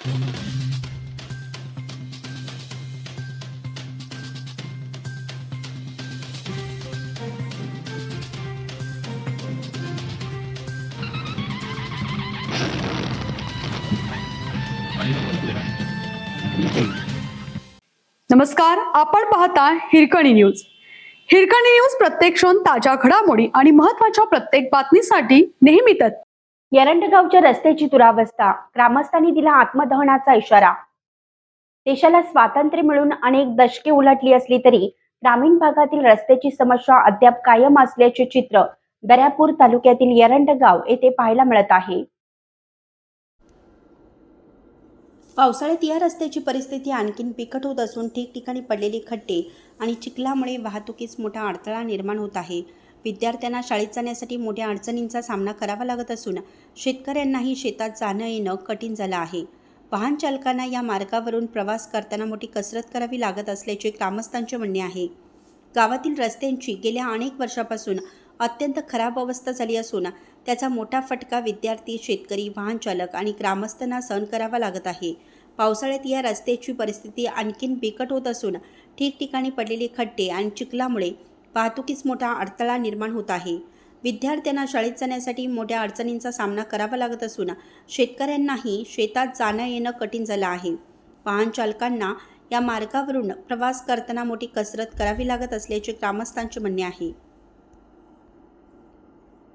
नमस्कार, आपण पाहता हिरकणी न्यूज. हिरकणी न्यूज प्रत्येक क्षण ताज्या घडामोडी आणि महत्त्वाच्या प्रत्येक बातमीसाठी नेहमी तत्पर. एरंडगावच्या रस्त्याची दुरावस्था, ग्रामस्थांनी दिला आत्मदहनाचा इशारा. देशाला स्वातंत्र्य मिळून अनेक दशके उलटली असली तरी ग्रामीण भागातील रस्त्याची समस्या अद्याप कायम असल्याचे चित्र दर्यापूर तालुक्यातील एरंडगाव येथे पाहायला मिळत आहे. पावसाळ्यात या रस्त्याची परिस्थिती आणखीन बिकट होत असून ठिकठिकाणी पडलेले खड्डे आणि चिखलामुळे वाहतुकीस मोठा अडथळा निर्माण होत आहे. विद्यार्थ्यांना शाळेत जाण्यासाठी मोठ्या अडचणींचा सामना करावा लागत असून शेतकऱ्यांनाही शेतात जाणं येणं कठीण झालं आहे. वाहन चालकांना या मार्गावरून प्रवास करताना मोठी कसरत करावी लागत असल्याचे ग्रामस्थांचे म्हणणे आहे. गावातील रस्त्यांची गेल्या अनेक वर्षापासून अत्यंत खराब अवस्था झाली असून त्याचा मोठा फटका विद्यार्थी, शेतकरी, वाहन चालक आणि ग्रामस्थांना सहन करावा लागत आहे. पावसाळ्यात या रस्त्याची परिस्थिती आणखीन बिकट होत असून ठिकठिकाणी पडलेले खड्डे आणि चिखलामुळे वाहतुकीस मोठा अडथळा निर्माण होत आहे. विद्यार्थ्यांना शाळेत जाण्यासाठी मोठ्या अडचणींचा सामना करावा लागत असून शेतकऱ्यांनाही शेतात जाणं येणं कठीण झालं आहे. वाहन चालकांना या मार्गावरून प्रवास करताना मोठी कसरत करावी लागत असल्याचे ग्रामस्थांचे म्हणणे आहे.